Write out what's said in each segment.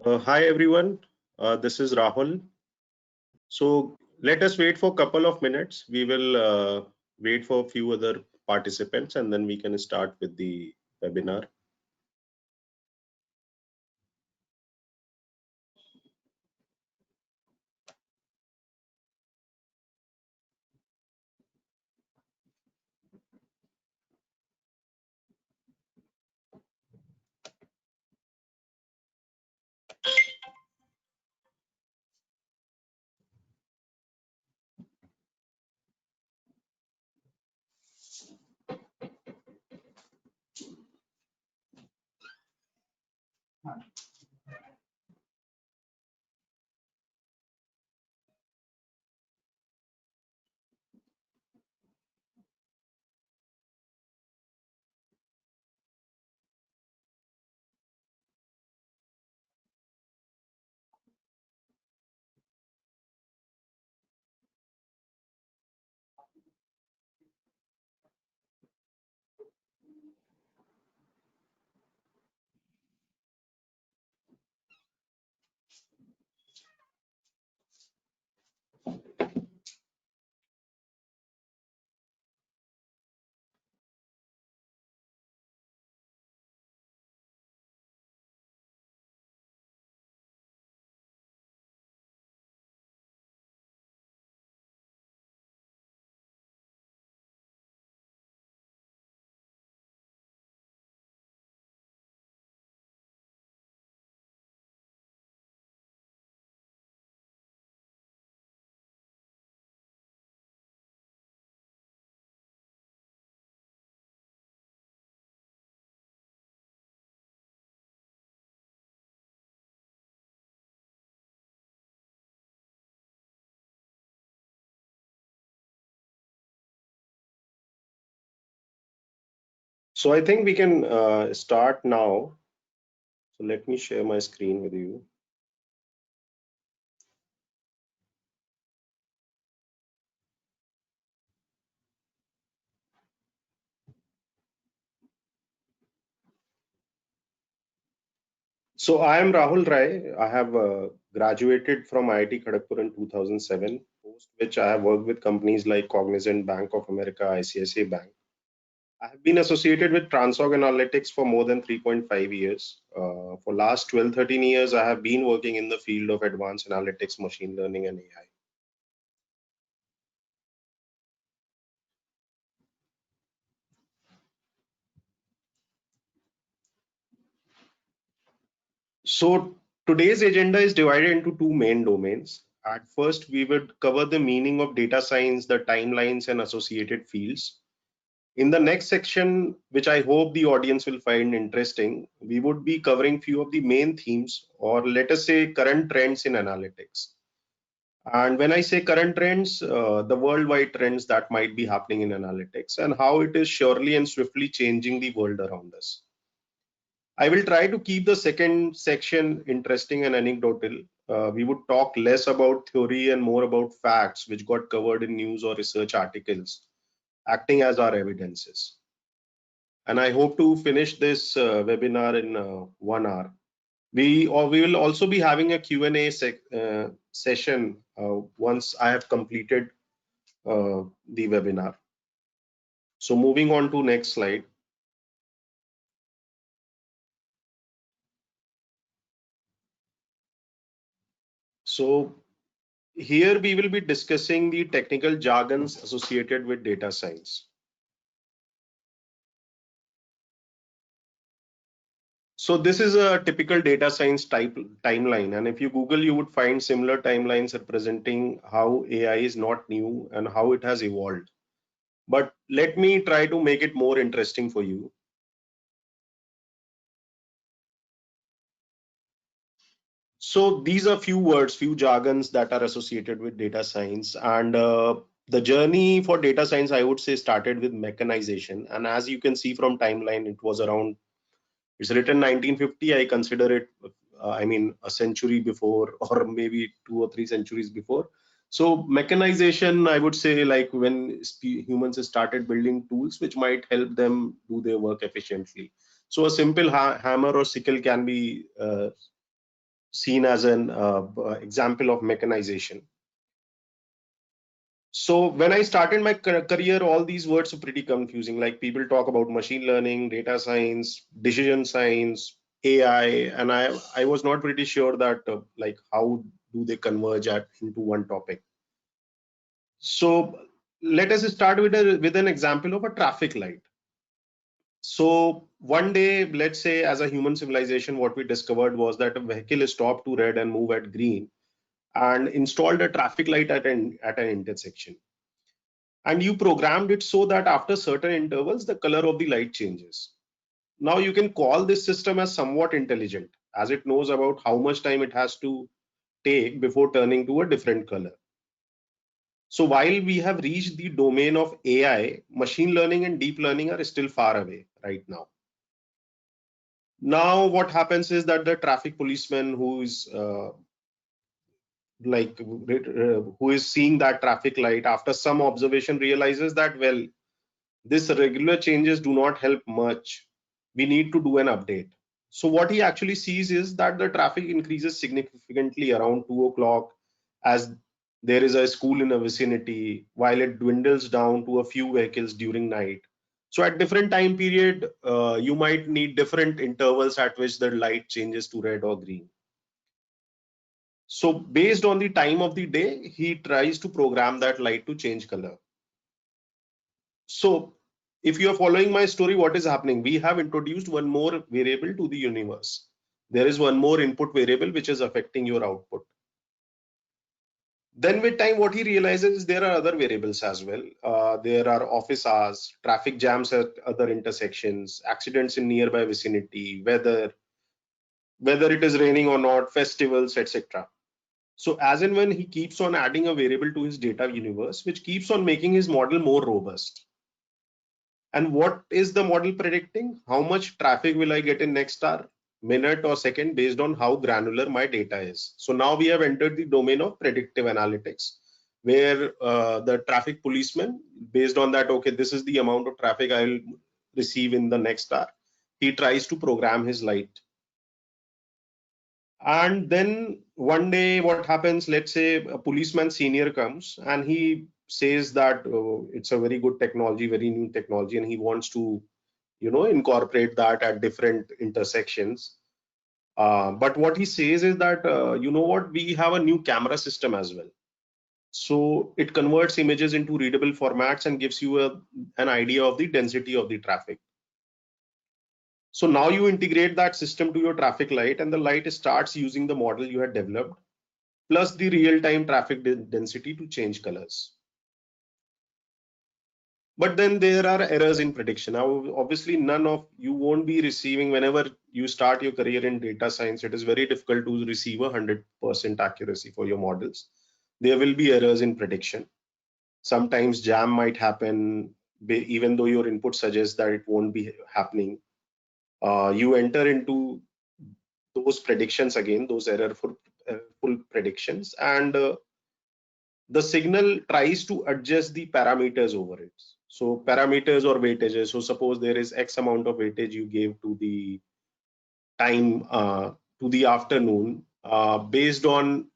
Hi everyone, this is Rahul. So let us wait for a couple of minutes. We will wait for a few other participants and then we can start with the webinar. So I think we can start now. So let me share my screen with you. So I am Rahul Rai. I have graduated from IIT Kharagpur in 2007, post which I have worked with companies like Cognizant, Bank of America, ICICI Bank. I have been associated with Transorg Analytics for more than 3.5 years. For last 12, 13 years, I have been working in the field of advanced analytics, machine learning, and AI. So today's agenda is divided into two main domains. At first, we would cover the meaning of data science, the timelines, and associated fields. In the next section, which I hope the audience will find interesting, we would be covering few of the main themes, or let us say current trends in analytics. And when I say current trends, the worldwide trends that might be happening in analytics and how it is surely and swiftly changing the world around us. I will try to keep the second section interesting and anecdotal. We would talk less about theory and more about facts, which got covered in news or research articles, acting as our evidences. And I hope to finish this webinar in 1 hour. We will also be having a Q&A session once I have completed the webinar. So moving on to next slide. So here we will be discussing the technical jargons associated with data science. So this is a typical data science type timeline, and if you Google, you would find similar timelines representing how AI is not new and how it has evolved. But let me try to make it more interesting for you. So these are few words, few jargons that are associated with data science, and the journey for data science, I would say, started with mechanization. And as you can see from timeline, it was around, it's written 1950. I consider it, I mean, a century before, or maybe 2 or 3 centuries before. So mechanization, I would say, like when humans started building tools which might help them do their work efficiently. So a simple hammer or sickle can be seen as an example of mechanization. So when I started my career, all these words are pretty confusing. Like people talk about machine learning, data science, decision science, AI, and I was not pretty sure that like how do they converge into one topic. So let us start with an example of a traffic light. So one day, let's say as a human civilization, what we discovered was that a vehicle stopped to red and move at green and installed a traffic light at an intersection. And you programmed it so that after certain intervals, the color of the light changes. Now you can call this system as somewhat intelligent, as it knows about how much time it has to take before turning to a different color. So while we have reached the domain of AI, machine learning and deep learning are still far away right now. Now what happens is that the traffic policeman who is who is seeing that traffic light after some observation realizes that, well, this regular changes do not help much. We need to do an update. So what he actually sees is that the traffic increases significantly around 2 o'clock as there is a school in a vicinity, while it dwindles down to a few vehicles during night. So at different time period, you might need different intervals at which the light changes to red or green. So based on the time of the day, he tries to program that light to change color. So if you are following my story, what is happening? We have introduced one more variable to the universe. There is one more input variable which is affecting your output. Then with time, what he realizes is there are other variables as well. There are office hours, traffic jams at other intersections, accidents in nearby vicinity, whether it is raining or not, festivals, etc. So as and when he keeps on adding a variable to his data universe, which keeps on making his model more robust. And what is the model predicting? How much traffic will I get in next hour, minute or second based on how granular my data is. So now we have entered the domain of predictive analytics, where the traffic policeman, based on that, okay, this is the amount of traffic I will receive in the next hour. He tries to program his light. And then one day what happens, let's say a policeman senior comes and he says that it's a very good technology, very new technology, and he wants to incorporate that at different intersections. But what he says is that you know what, we have a new camera system as well, so it converts images into readable formats and gives you an idea of the density of the traffic. So now you integrate that system to your traffic light, and the light starts using the model you had developed plus the real-time traffic density to change colors. But then there are errors in prediction. Now, obviously, none of you won't be receiving, whenever you start your career in data science, it is very difficult to receive 100% accuracy for your models. There will be errors in prediction. Sometimes jam might happen, even though your input suggests that it won't be happening. You enter into those predictions again, those errorful predictions, and the signal tries to adjust the parameters over it. So parameters or weightages. So suppose there is X amount of weightage you gave to the time to the afternoon. Based on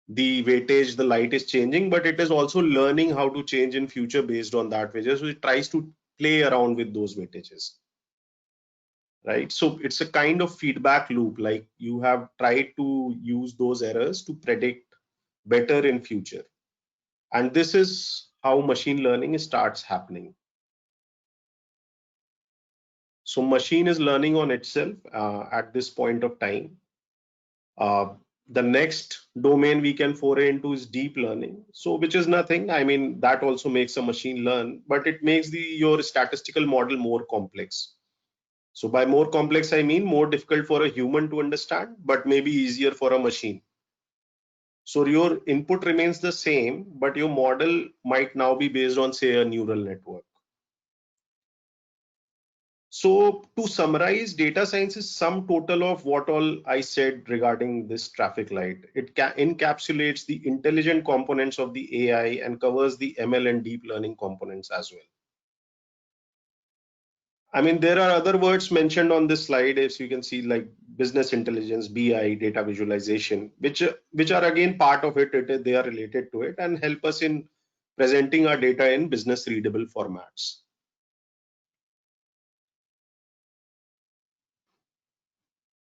the weightage, the light is changing, but it is also learning how to change in future based on that weightage. So it tries to play around with those weightages. Right. So it's a kind of feedback loop, like you have tried to use those errors to predict better in future. And this is how machine learning starts happening. So machine is learning on itself at this point of time. The next domain we can foray into is deep learning. So which is nothing. I mean, that also makes a machine learn, but it makes your statistical model more complex. So by more complex, I mean more difficult for a human to understand, but maybe easier for a machine. So your input remains the same, but your model might now be based on, say, a neural network. So to summarize, data science is sum total of what all I said regarding this traffic light. It encapsulates the intelligent components of the AI and covers the ML and deep learning components as well. I mean, there are other words mentioned on this slide, as you can see, like business intelligence, BI, data visualization, which are again part of it. They are related to it and help us in presenting our data in business readable formats.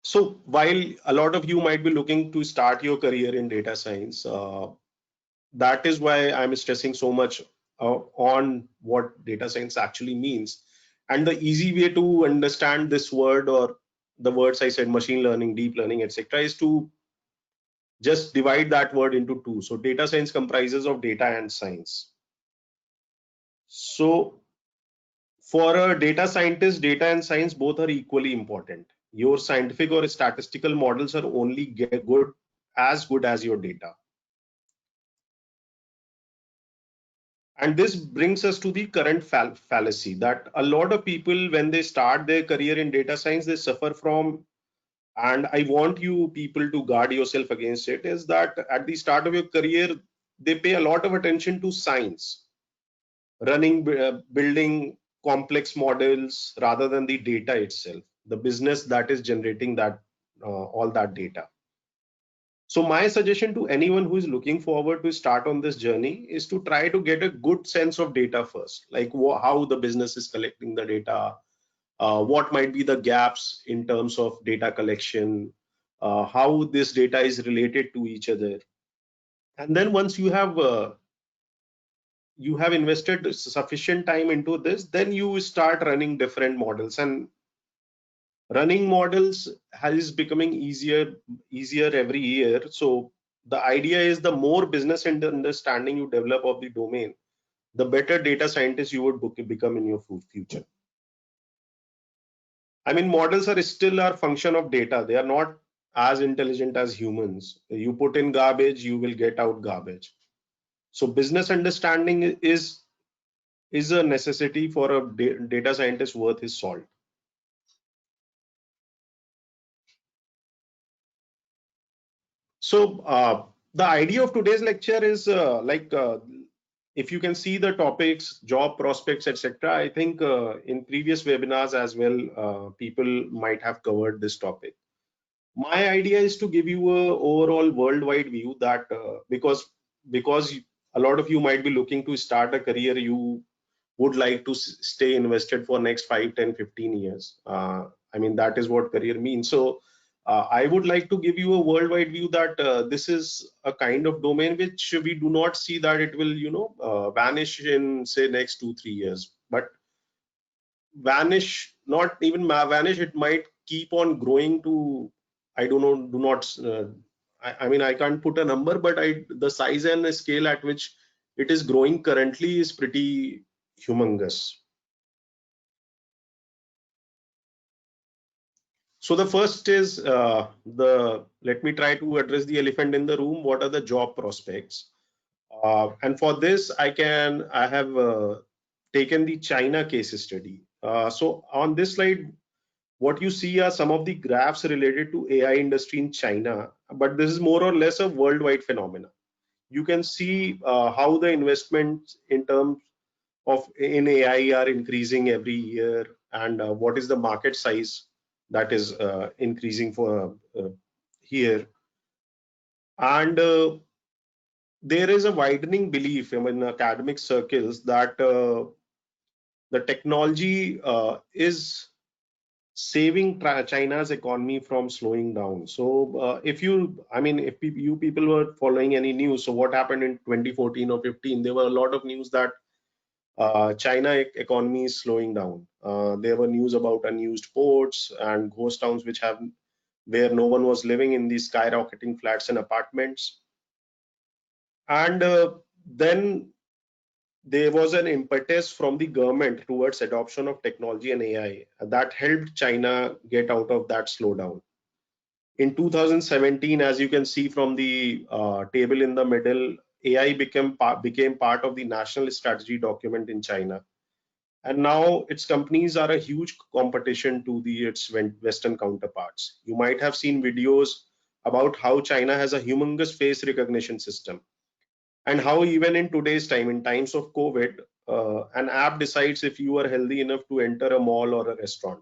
So while a lot of you might be looking to start your career in data science, that is why I'm stressing so much on what data science actually means. And the easy way to understand this word, or the words I said, machine learning, deep learning, etc., is to just divide that word into two. So data science comprises of data and science. So for a data scientist, data and science both are equally important. Your scientific or statistical models are only good as your data. And this brings us to the current fallacy that a lot of people, when they start their career in data science, they suffer from, and I want you people to guard yourself against it, is that at the start of your career, they pay a lot of attention to science, building complex models rather than the data itself, the business that is generating that all that data. So my suggestion to anyone who is looking forward to start on this journey is to try to get a good sense of data first, like how the business is collecting the data, what might be the gaps in terms of data collection, how this data is related to each other. And then once you have invested sufficient time into this, then you start running different models, and running models is becoming easier every year. So the idea is, the more business and understanding you develop of the domain, the better data scientist you would become in your future. I mean, models are still a function of data. They are not as intelligent as humans. You put in garbage, you will get out garbage. So business understanding is a necessity for a data scientist worth his salt. So the idea of today's lecture is if you can see the topics, job prospects, etc. I think in previous webinars as well, people might have covered this topic. My idea is to give you a overall worldwide view that because a lot of you might be looking to start a career, you would like to stay invested for next 5, 10, 15 years. I mean, that is what career means. So I would like to give you a worldwide view that this is a kind of domain which we do not see that it will, vanish in say next 2, 3 years, but vanish, not even vanish, it might keep on growing to, I don't know, do not, I mean, I can't put a number, but the size and the scale at which it is growing currently is pretty humongous. So the first is let me try to address the elephant in the room. What are the job prospects? And for this, I have taken the China case study. So on this slide, what you see are some of the graphs related to AI industry in China, but this is more or less a worldwide phenomenon. You can see how the investments in terms of in AI are increasing every year, and what is the market size that is increasing for here. And there is a widening belief in academic circles that the technology is saving China's economy from slowing down. So if you people were following any news, so what happened in 2014 or 15, there were a lot of news that China economy is slowing down. There were news about unused ports and ghost towns where no one was living in these skyrocketing flats and apartments. And then there was an impetus from the government towards adoption of technology and AI that helped China get out of that slowdown. In 2017, as you can see from the table in the middle, AI became part of the national strategy document in China. And now its companies are a huge competition to its Western counterparts. You might have seen videos about how China has a humongous face recognition system, and how even in today's time, in times of COVID, an app decides if you are healthy enough to enter a mall or a restaurant.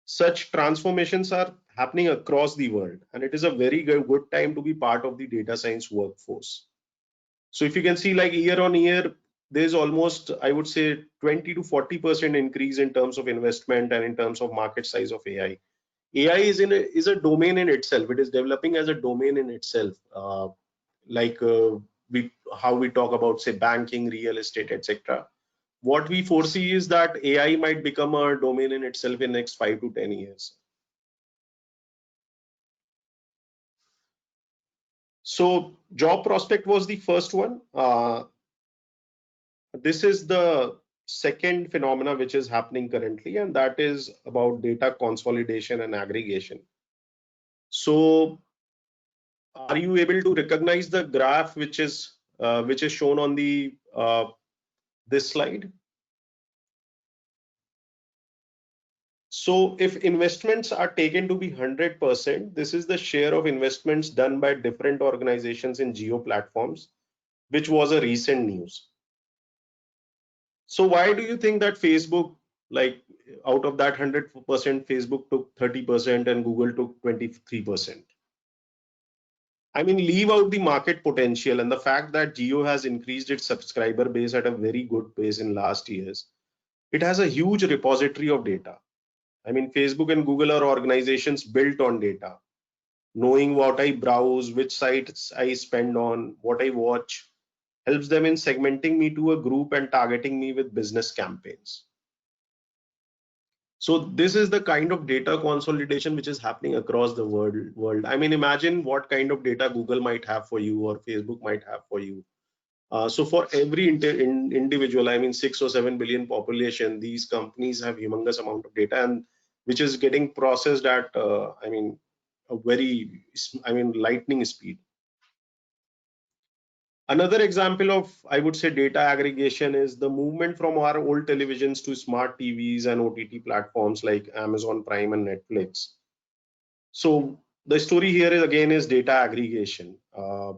Such transformations are happening across the world, and it is a very good time to be part of the data science workforce. So if you can see, like year on year, there's almost, I would say, 20 to 40% increase in terms of investment and in terms of market size of AI. AI is a domain in itself. It is developing as a domain in itself. Like we how we talk about, say, banking, real estate, etc. What we foresee is that AI might become a domain in itself in next 5 to 10 years. So job prospect was the first one. This is the second phenomena which is happening currently, and that is about data consolidation and aggregation. So are you able to recognize the graph which is shown on the this slide? So if investments are taken to be 100%, this is the share of investments done by different organizations in geo platforms, which was a recent news. So why do you think that Facebook, like out of that 100%, Facebook took 30% and Google took 23%? I mean, leave out the market potential and the fact that Geo has increased its subscriber base at a very good pace in last years. It has a huge repository of data. I mean, Facebook and Google are organizations built on data. Knowing what I browse, which sites I spend on, what I watch, helps them in segmenting me to a group and targeting me with business campaigns. So this is the kind of data consolidation which is happening across the world. I mean, imagine what kind of data Google might have for you or Facebook might have for you. So for every individual, I mean 6 or 7 billion population, these companies have humongous amount of data, and which is getting processed at I mean a very, I mean, lightning speed. Another example of, I would say, data aggregation is the movement from our old televisions to smart TVs and OTT platforms like Amazon Prime and Netflix. So the story here is again is data aggregation. I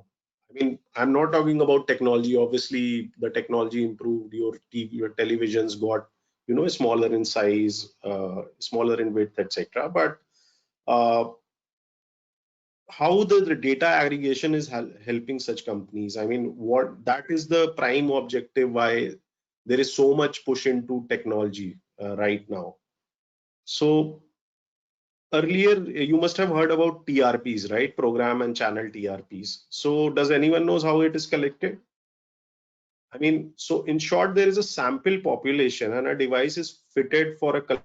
mean, I'm not talking about technology. Obviously, the technology improved. Your TV, your televisions got, smaller in size, smaller in width, etc. But how the data aggregation is helping such companies? I mean, what that is the prime objective why there is so much push into technology right now. So earlier, you must have heard about TRPs, right? Program and channel TRPs. So does anyone knows how it is collected? I mean, so in short, there is a sample population and a device is fitted for a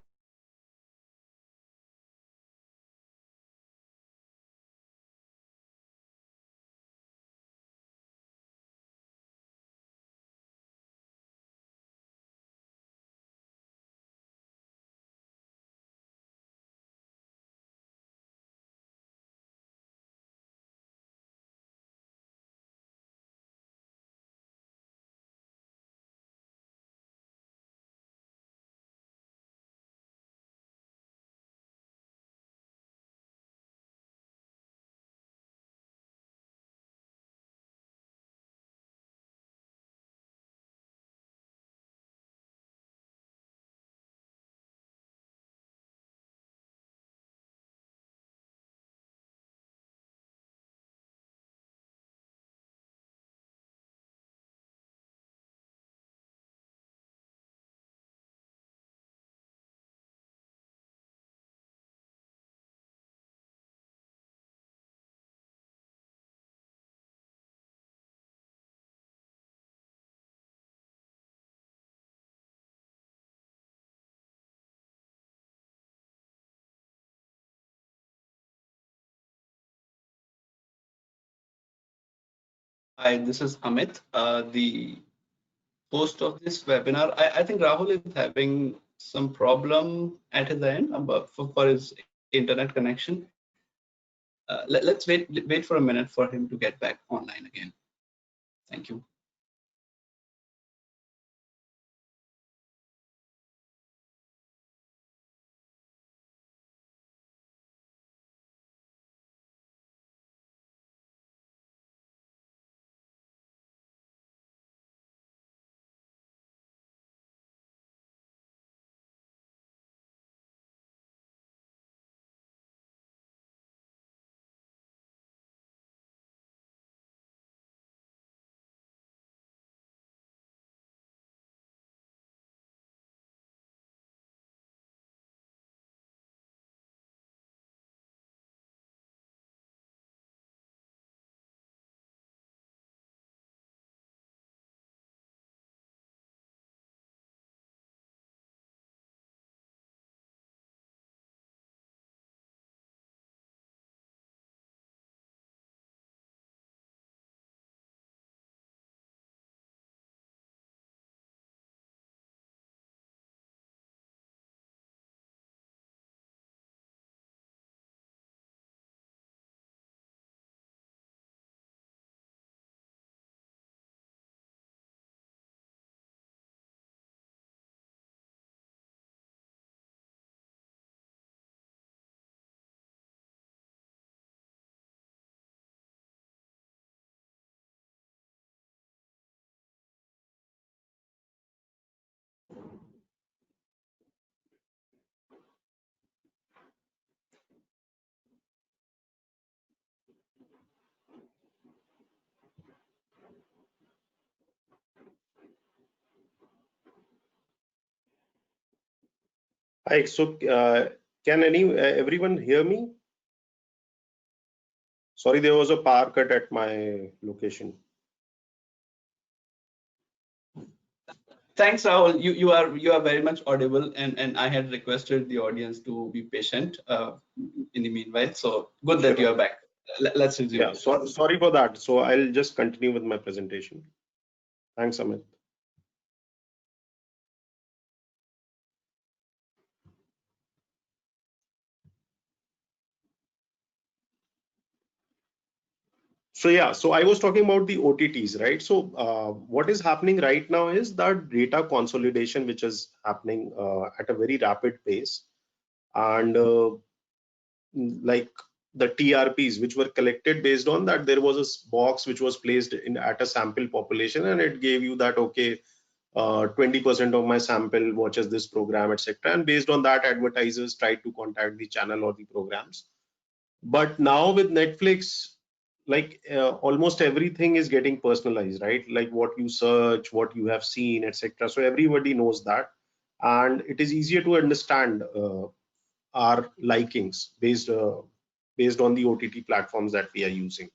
Hi, this is Amit, the host of this webinar. I think Rahul is having some problem at his end for his internet connection. Let's wait for a minute for him to get back online again. Thank you. Hi. So can everyone hear me? Sorry, there was a power cut at my location. Thanks, Rahul. You are very much audible, and I had requested the audience to be patient in the meanwhile. So good that you Sure. are back. Let's resume. Yeah. So sorry for that. So I'll just continue with my presentation. Thanks, Amit. So yeah, so I was talking about the OTTs, right? So what is happening right now is that data consolidation, which is happening at a very rapid pace, and like the TRPs, which were collected based on that, there was a box which was placed in at a sample population, and it gave you that, okay, 20% of my sample watches this program, etc. And based on that, advertisers tried to contact the channel or the programs. But now with Netflix, like almost everything is getting personalized, right? Like what you search, what you have seen, etc. So everybody knows that, and it is easier to understand our likings based on the OTT platforms that we are using.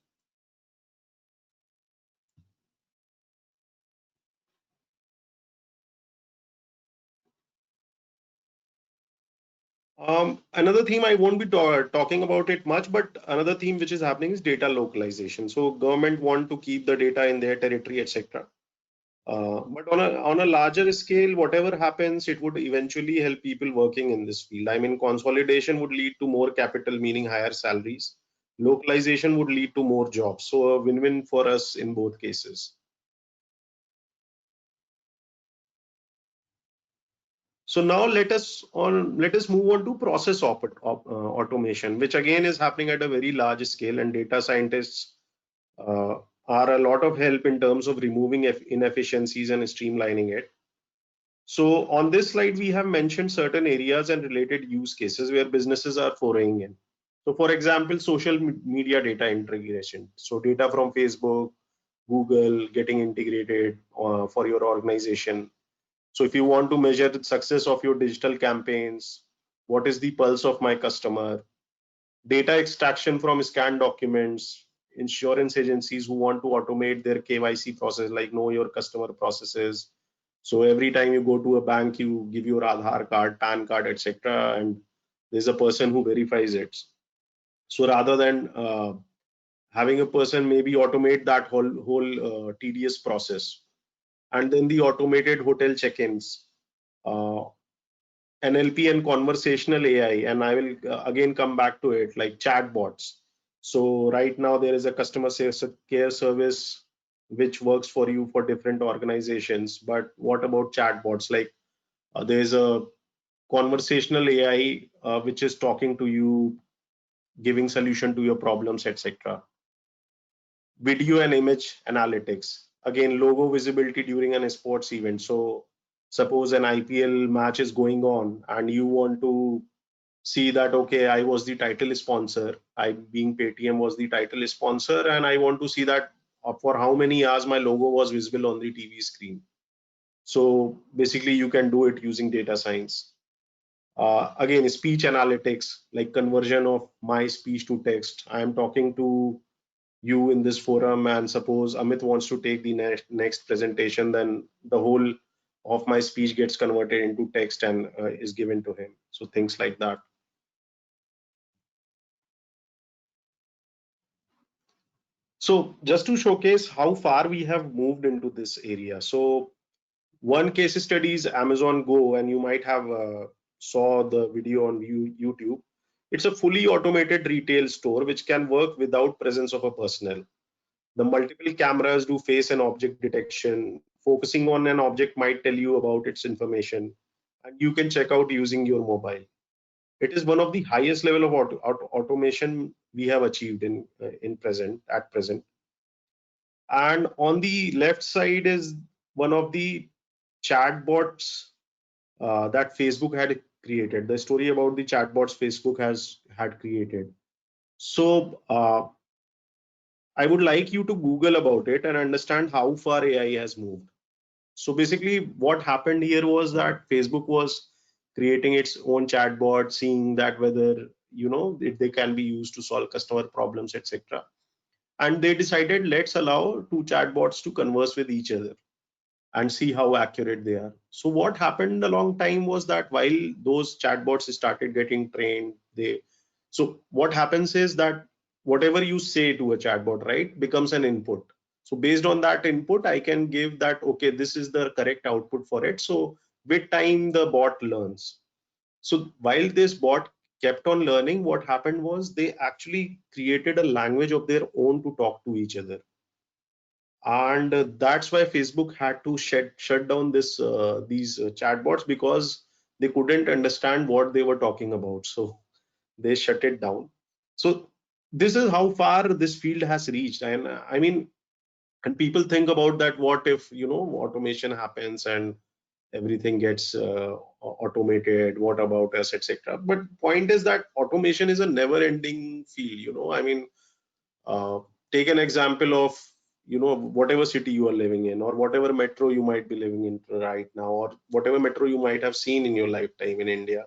Another theme, I won't be talking about it much, but another theme which is happening is data localization. So government want to keep the data in their territory, etc. But on a larger scale, whatever happens, it would eventually help people working in this field. I mean, consolidation would lead to more capital, meaning higher salaries. Localization would lead to more jobs. So a win-win for us in both cases. So now let us move on to process automation, which again is happening at a very large scale, and data scientists uh, are a lot of help in terms of removing inefficiencies and streamlining it. So on this slide, we have mentioned certain areas and related use cases where businesses are foraying in. So for example, social media data integration. So data from Facebook, Google getting integrated for your organization. So if you want to measure the success of your digital campaigns, what is the pulse of my customer? Data extraction from scanned documents, insurance agencies who want to automate their KYC process, like know your customer processes. So every time you go to a bank, you give your Aadhaar card, PAN card, etc., and there's a person who verifies it. So rather than having a person maybe automate that whole tedious process, and then the automated hotel check-ins, uh, NLP and conversational AI, and I will again come back to it, like chatbots. So right now there is a customer care service which works for you for different organizations. But what about chatbots? Like there's a conversational AI which is talking to you, giving solution to your problems, etc. Video and image analytics. Again, logo visibility during an sports event. So suppose an IPL match is going on and you want to see that, okay, I was the title sponsor, I being Paytm was the title sponsor, and I want to see that for how many hours my logo was visible on the TV screen. So basically you can do it using data science. Again, speech analytics, like conversion of my speech to text. I am talking to you in this forum, and suppose Amit wants to take the next presentation, then the whole of my speech gets converted into text and is given to him. So things like that. So just to showcase how far we have moved into this area. So one case study is Amazon Go, and you might have saw the video on YouTube. It's a fully automated retail store which can work without presence of a personnel. The multiple cameras do face and object detection. Focusing on an object might tell you about its information, and you can check out using your mobile. It is one of the highest level of automation we have achieved in present at present. And on the left side is one of the chatbots that Facebook had created. The story about the chatbots Facebook has had created. So I would like you to Google about it and understand how far AI has moved. So basically, what happened here was that Facebook was creating its own chatbot, seeing that whether if they can be used to solve customer problems, etc. And they decided, let's allow two chatbots to converse with each other and see how accurate they are. So what happened a long time was that while those chatbots started getting trained, so what happens is that whatever you say to a chatbot, right, becomes an input. So based on that input, I can give that, okay, this is the correct output for it. So with time, the bot learns. So while this bot kept on learning, what happened was they actually created a language of their own to talk to each other. And that's why Facebook had to shut down these chatbots, because they couldn't understand what they were talking about. So they shut it down. So this is how far this field has reached. And I mean, and people think about that, what if automation happens and everything gets automated, what about us, etc. But point is that automation is a never ending field. I mean, uh, take an example of whatever city you are living in, or whatever metro you might be living in right now, or whatever metro you might have seen in your lifetime in India.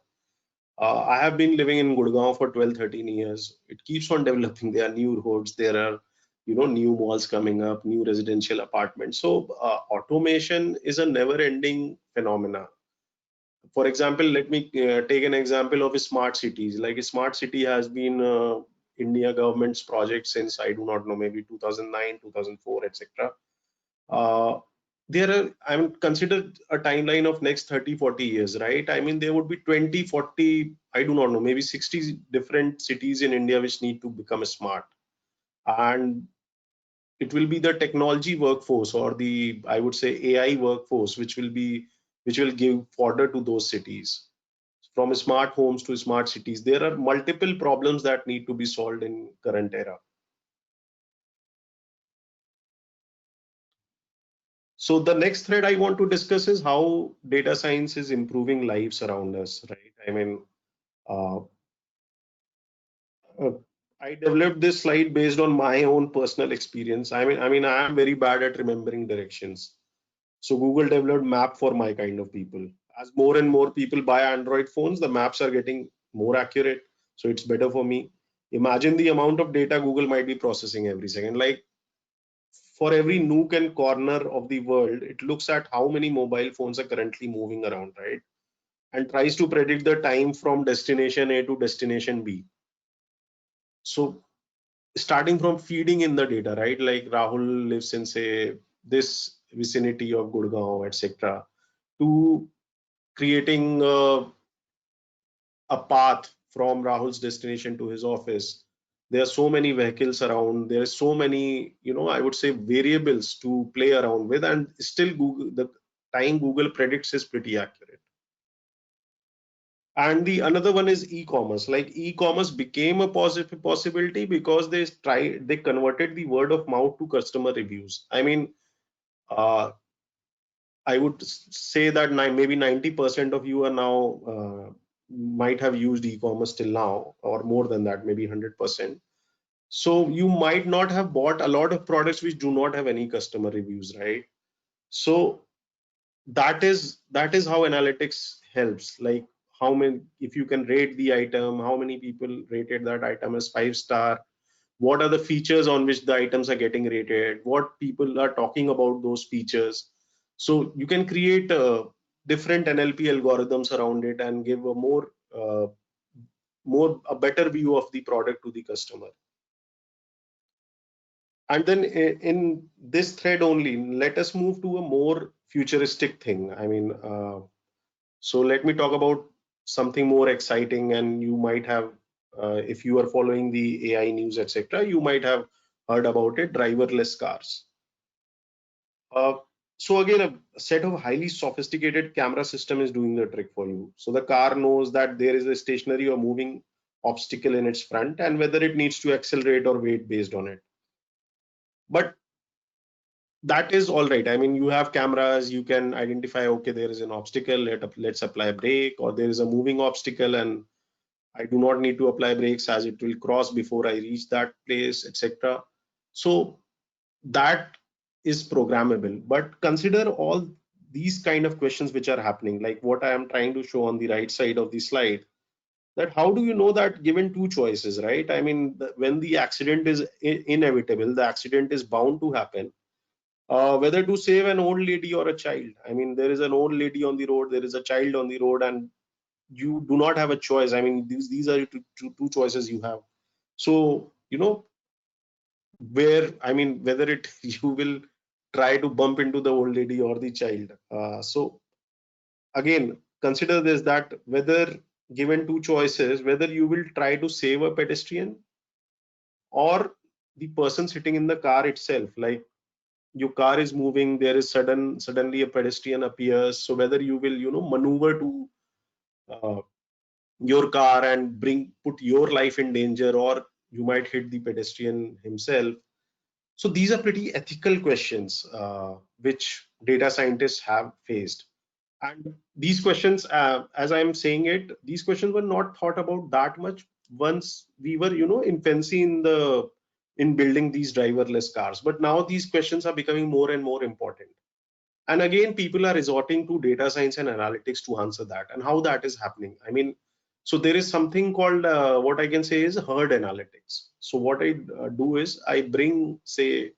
I have been living in Gurgaon for 12-13 years. It keeps on developing. There are new roads, there are new malls coming up, new residential apartments. So automation is a never ending phenomena. For example, let me take an example of smart cities. Like a smart city has been India government's project since, I do not know, maybe 2009, 2004, etc. Uh, there are, I mean, considered a timeline of next 30-40 years, right? I mean, there would be 20-40, I do not know, maybe 60 different cities in India which need to become smart. And it will be the technology workforce, or the, I would say, AI workforce, which will give fodder to those cities. From smart homes to smart cities, there are multiple problems that need to be solved in current era. So the next thread I want to discuss is how data science is improving lives around us, right? I mean, uh, uh, I developed this slide based on my own personal experience. I mean, I am very bad at remembering directions. So Google developed map for my kind of people. As more and more people buy Android phones, the maps are getting more accurate. So it's better for me. Imagine the amount of data Google might be processing every second. Like, for every nook and corner of the world, it looks at how many mobile phones are currently moving around, right? And tries to predict the time from destination A to destination B. So starting from feeding in the data, right? Like Rahul lives in, say, this vicinity of Gurgaon, etc., to creating a path from Rahul's destination to his office. There are so many vehicles around. There are so many, I would say, variables to play around with, and still the time Google predicts is pretty accurate. And the another one is e-commerce. Like e-commerce became a positive possibility because they converted the word of mouth to customer reviews. I mean, uh, I would say that maybe 90% of you are now might have used e-commerce till now, or more than that, maybe 100%. So you might not have bought a lot of products which do not have any customer reviews, right? So that is how analytics helps. Like, how many, if you can rate the item, how many people rated that item as 5 star, what are the features on which the items are getting rated, what people are talking about those features. So you can create different NLP algorithms around it and give a a better view of the product to the customer. And then in this thread only, let us move to a more futuristic thing. I mean, so let me talk about something more exciting, and you might have, if you are following the AI news, etc., you might have heard about it: driverless cars. Uh, so again, a set of highly sophisticated camera system is doing the trick for you. So the car knows that there is a stationary or moving obstacle in its front, and whether it needs to accelerate or wait based on it. But that is all right. I mean, you have cameras, you can identify, okay, there is an obstacle, let's apply a brake, or there is a moving obstacle and I do not need to apply brakes as it will cross before I reach that place, etc. So that is programmable. But consider all these kind of questions which are happening, like what I am trying to show on the right side of the slide, that how do you know that given two choices, right? I mean, when the accident is inevitable, the accident is bound to happen, whether to save an old lady or a child. I mean, there is an old lady on the road, there is a child on the road, and you do not have a choice. I mean, these are two choices you have. So, where, I mean, whether it you will try to bump into the old lady or the child. So again, consider this, that whether given two choices, whether you will try to save a pedestrian or the person sitting in the car itself. Like, your car is moving, there is suddenly a pedestrian appears, so whether you will maneuver to uh, your car and put your life in danger, or you might hit the pedestrian himself. So these are pretty ethical questions which data scientists have faced. And these questions, as I'm saying it, these questions were not thought about that much once we were, infancy in building these driverless cars. But now these questions are becoming more and more important. And again, people are resorting to data science and analytics to answer that. And how that is happening, I mean, so there is something called what I can say is herd analytics. So what I do is I bring, say,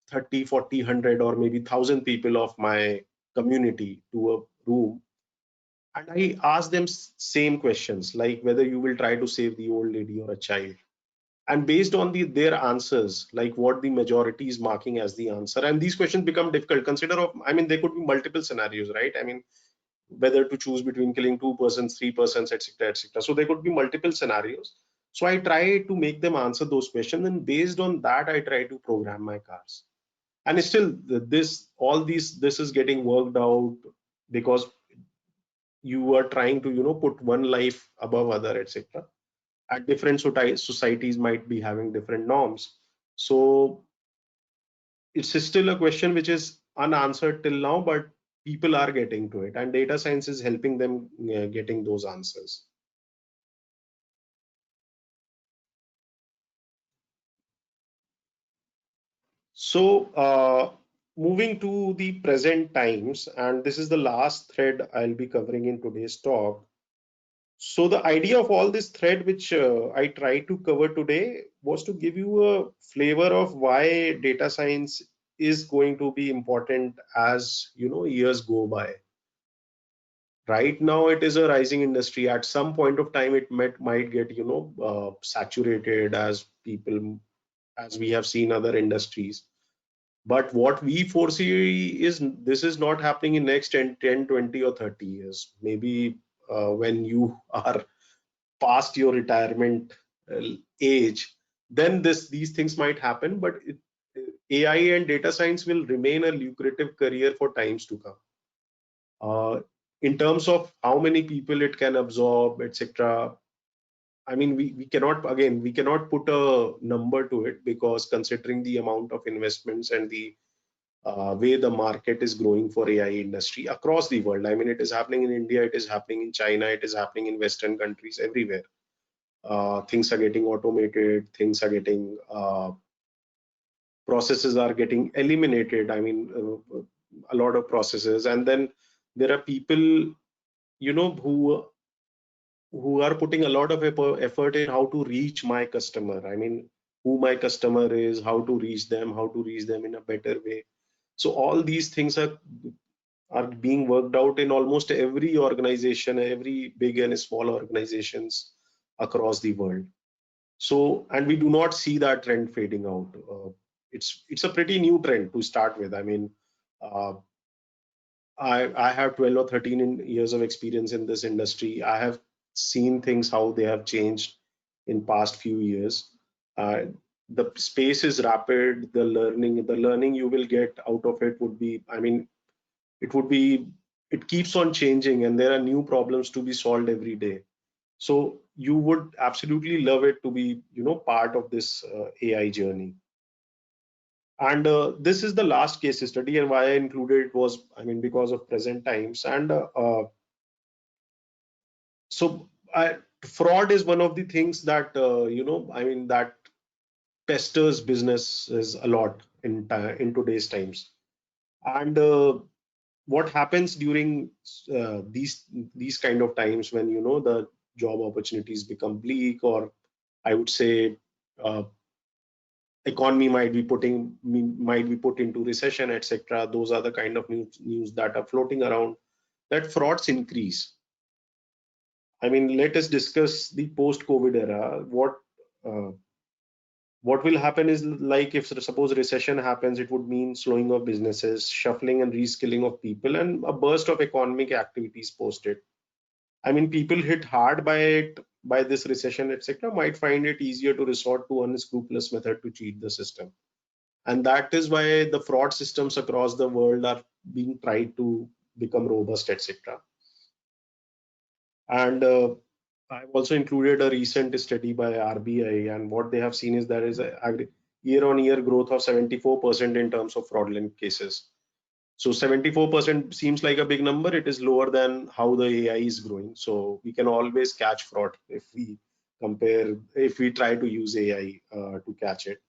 30, 40, 100, or maybe 1,000 people of my community to a room, and I ask them same questions, like whether you will try to save the old lady or a child. And based on their answers, like what the majority is marking as the answer, and these questions become difficult. Consider of, I mean, there could be multiple scenarios, right? I mean, whether to choose between killing 2%, 3%, etc., etc. So there could be multiple scenarios. So I try to make them answer those questions, and based on that, I try to program my cars. And still, this is getting worked out, because you are trying to put one life above other, etc. At different societies might be having different norms. So it's still a question which is unanswered till now, but people are getting to it, and data science is helping them getting those answers. So moving to the present times, and this is the last thread I'll be covering in today's talk. So the idea of all this thread, which I tried to cover today, was to give you a flavor of why data science is going to be important as years go by. Right now, it is a rising industry. At some point of time, it might get saturated, as people, as we have seen other industries. But what we foresee is this is not happening in next 10, 20 or 30 years. Maybe when you are past your retirement age, then these things might happen. But AI and data science will remain a lucrative career for times to come. In terms of how many people it can absorb, etc. I mean, we cannot, again, we cannot put a number to it, because considering the amount of investments and the way the market is growing for AI industry across the world. I mean, it is happening in India, it is happening in China, it is happening in Western countries, everywhere. Things are getting automated, things are getting, processes are getting eliminated. I mean, a lot of processes. And then there are people, who are putting a lot of effort in how to reach my customer. I mean, who my customer is, how to reach them in a better way. So all these things are being worked out in almost every organization, every big and small organizations across the world. So, and we do not see that trend fading out. It's a pretty new trend to start with. I mean, uh, I have 12 or 13 years of experience in this industry. I have seen things how they have changed in past few years. Uh, the space is rapid. The learning you will get out of it would be, I mean, it would be, it keeps on changing, and there are new problems to be solved every day. So you would absolutely love it to be, part of this AI journey. And this is the last case study, and why I included it was, I mean, because of present times. And so fraud is one of the things that, I mean, that pesters businesses a lot in today's times. And what happens during these kind of times when the job opportunities become bleak, or I would say uh, economy might be put into recession, etc. Those are the kind of news that are floating around, that frauds increase. I mean, let us discuss the post-COVID era. Uh, what will happen is, like, if suppose recession happens, it would mean slowing of businesses, shuffling and reskilling of people, and a burst of economic activities post it. I mean, people hit hard by this recession, etc., might find it easier to resort to unscrupulous method to cheat the system. And that is why the fraud systems across the world are being tried to become robust, etc. And I've also included a recent study by RBI, and what they have seen is there is a year-on-year growth of 74% in terms of fraudulent cases. So 74% seems like a big number. It is lower than how the AI is growing. So we can always catch fraud if we try to use AI to catch it.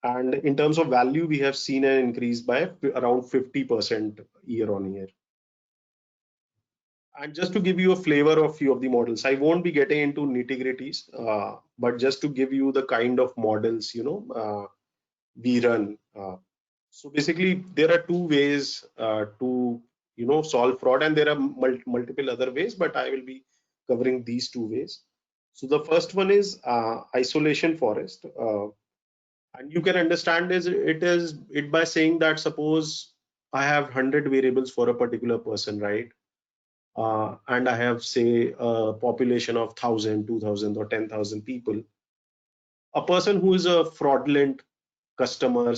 And in terms of value, we have seen an increase by around 50% year on year. And just to give you a flavor of few of the models, I won't be getting into nitty-gritties, but just to give you the kind of models we run. So basically, there are two ways to solve fraud, and there are multiple other ways, but I will be covering these two ways. So the first one is isolation forest, and you can understand it by saying that, suppose I have 100 variables for a particular person, right? And I have, say, a population of 1,000, 2,000, or 10,000 people. A person who is a fraudulent customer,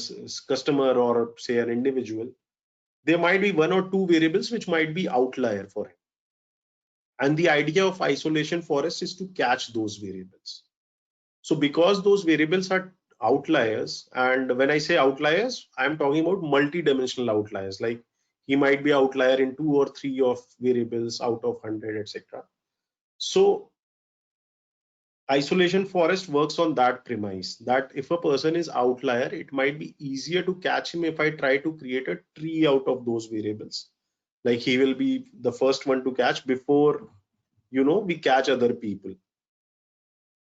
or say an individual, there might be one or two variables which might be outlier for him. And the idea of isolation forest is to catch those variables. So because those variables are outliers, and when I say outliers, I'm talking about multi-dimensional outliers, like he might be outlier in 2 or 3 of variables out of 100, etc. So isolation forest works on that premise, that if a person is outlier, it might be easier to catch him if I try to create a tree out of those variables. Like, he will be the first one to catch before we catch other people.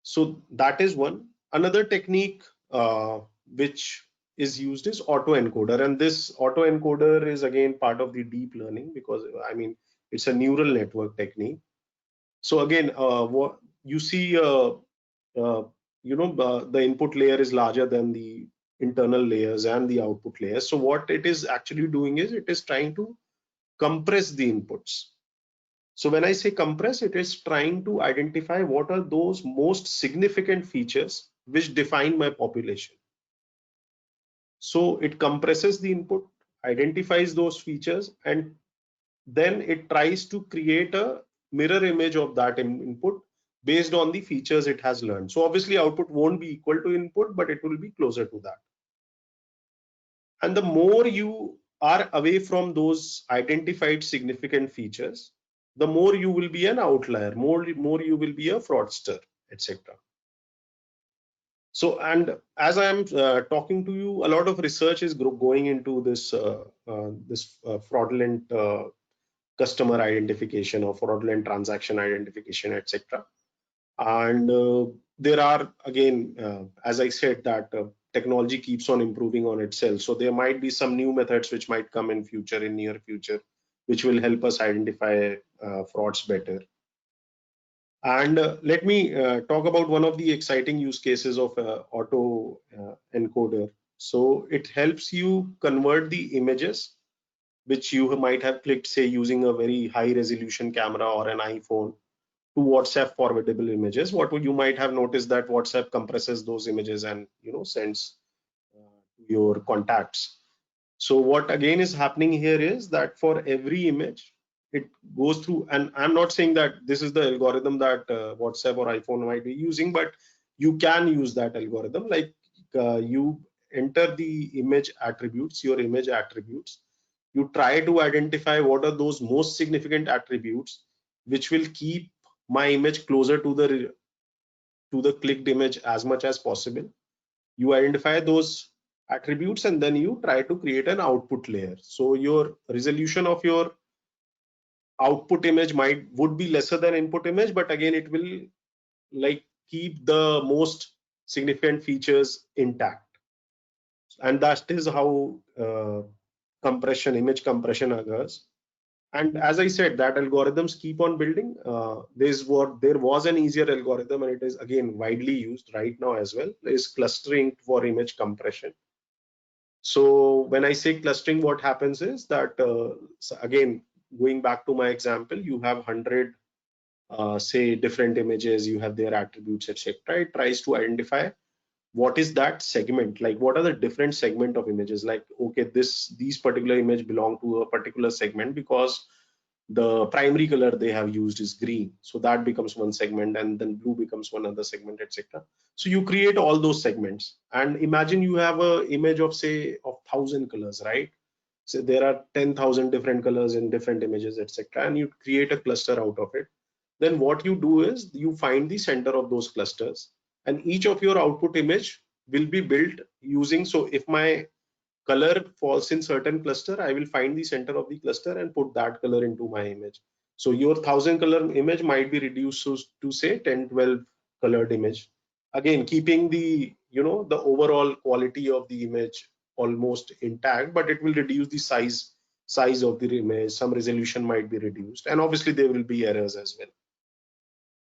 So that is one. Another technique which is used is autoencoder, and this autoencoder is again part of the deep learning, because I mean, it's a neural network technique. So again, what you see, the input layer is larger than the internal layers and the output layers. So what it is actually doing is, it is trying to compress the inputs. So when I say compress, it is trying to identify what are those most significant features which define my population. So it compresses the input, identifies those features, and then it tries to create a mirror image of that input based on the features it has learned. So obviously output won't be equal to input, but it will be closer to that. And the more you are away from those identified significant features, the more you will be an outlier, more you will be a fraudster, etc. So, and as I am talking to you, a lot of research is going into this fraudulent customer identification or fraudulent transaction identification, etc. And there are, again, as I said, that technology keeps on improving on itself. So there might be some new methods which might come in near future, which will help us identify frauds better. And let me talk about one of the exciting use cases of auto encoder. So it helps you convert the images which you might have clicked, say, using a very high resolution camera or an iPhone, to WhatsApp forwardable images. What you might have noticed that WhatsApp compresses those images and sends to your contacts. So what again is happening here is that for every image, it goes through, and I'm not saying that this is the algorithm that WhatsApp or iPhone might be using, but you can use that algorithm. Like, you enter the image attributes, your image attributes, you try to identify what are those most significant attributes which will keep my image closer to the clicked image as much as possible. You identify those attributes, and then you try to create an output layer. So your resolution of your output image would be lesser than input image, but again it will like keep the most significant features intact. And that is how image compression occurs. And as I said, that algorithms keep on building. There was an easier algorithm, and it is again widely used right now as well, is clustering for image compression. So when I say clustering, what happens is that, so again, going back to my example, you have 100 say different images, you have their attributes, etc. It tries to identify what is that segment, like what are the different segment of images, like okay, these particular image belong to a particular segment because the primary color they have used is green, so that becomes one segment, and then blue becomes one other segment, etc. So you create all those segments, and imagine you have a image of say of 1,000 colors, right? So there are 10,000 different colors in different images, etc., and you create a cluster out of it. Then what you do is you find the center of those clusters, and each of your output image will be built using, so if my color falls in certain cluster, I will find the center of the cluster and put that color into my image. So your 1,000 color image might be reduced to say 10, 12 colored image. Again, keeping the, the overall quality of the image almost intact, but it will reduce the size of the image. Some resolution might be reduced, and obviously there will be errors as well.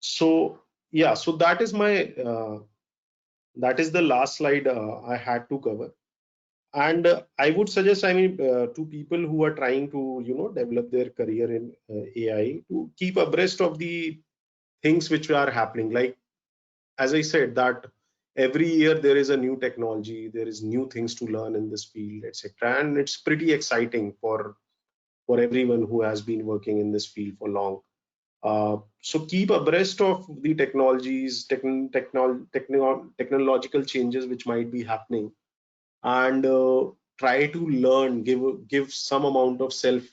So yeah, so that is that is the last slide I had to cover. And I would suggest, to people who are trying to, develop their career in AI, to keep abreast of the things which are happening. Like, as I said, that every year there is a new technology, there is new things to learn in this field, etc. And it's pretty exciting for everyone who has been working in this field for long. So keep abreast of the technologies, technological changes which might be happening, and try to learn, give some amount of self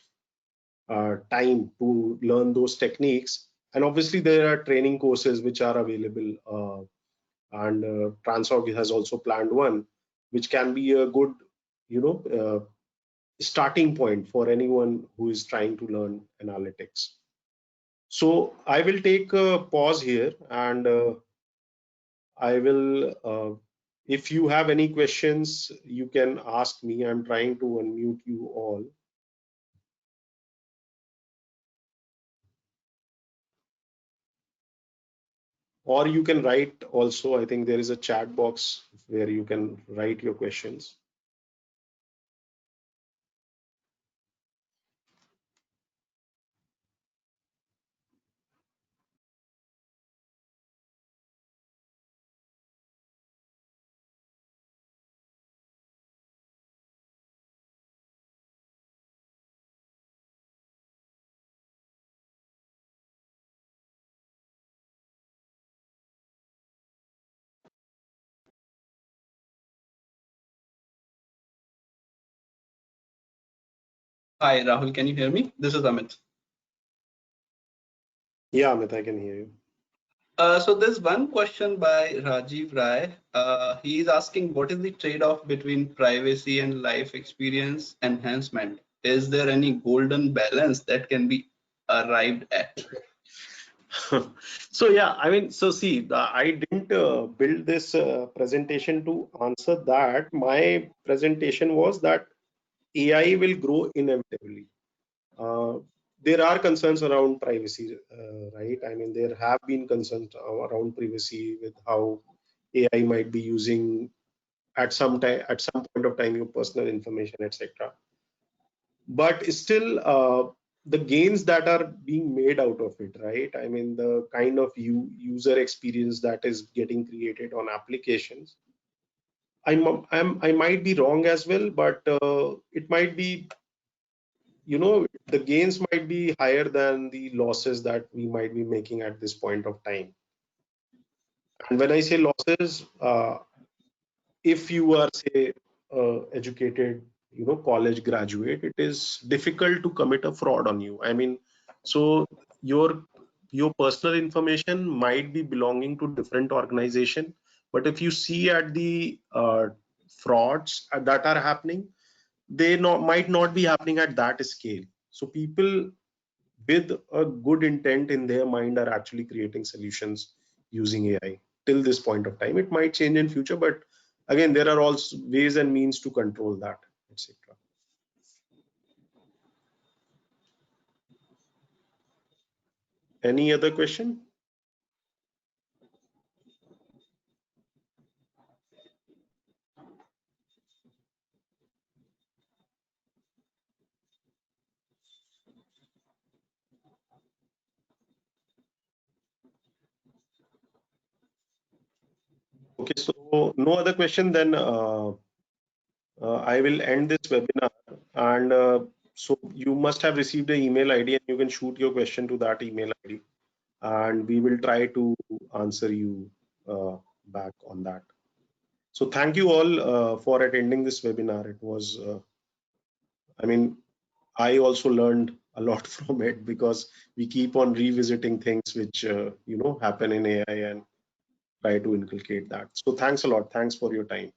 time to learn those techniques. And obviously there are training courses which are available, and Transog has also planned one which can be a good, you know starting point for anyone who is trying to learn analytics. So I will take a pause here, and I will, if you have any questions, you can ask me. I'm trying to unmute you all. Or you can write also. I think there is a chat box where you can write your questions. Hi, Rahul, can you hear me? This is Amit. Yeah, Amit, I can hear you. So there's one question by Rajiv Rai. He is asking, what is the trade-off between privacy and life experience enhancement? Is there any golden balance that can be arrived at? So yeah, so see, I didn't build this presentation to answer that. My presentation was that AI will grow inevitably. Uh, there are concerns around privacy, right? There have been concerns around privacy with how AI might be using at some point of time your personal information, etc. But still, the gains that are being made out of it, right? The kind of user experience that is getting created on applications. I might be wrong as well, but it might be, the gains might be higher than the losses that we might be making at this point of time. And when I say losses, if you are say educated, college graduate, it is difficult to commit a fraud on you. So your personal information might be belonging to different organization, but if you see at the frauds that are happening, they might not be happening at that scale. So people with a good intent in their mind are actually creating solutions using AI till this point of time. It might change in future, but again, there are also ways and means to control that, etc. Any other question? Okay, so no other question, then I will end this webinar. And so you must have received an email ID, and you can shoot your question to that email ID, and we will try to answer you back on that. So thank you all for attending this webinar. It was, I mean, I also learned a lot from it, because we keep on revisiting things which happen in AI and try to inculcate that. So thanks a lot. Thanks for your time.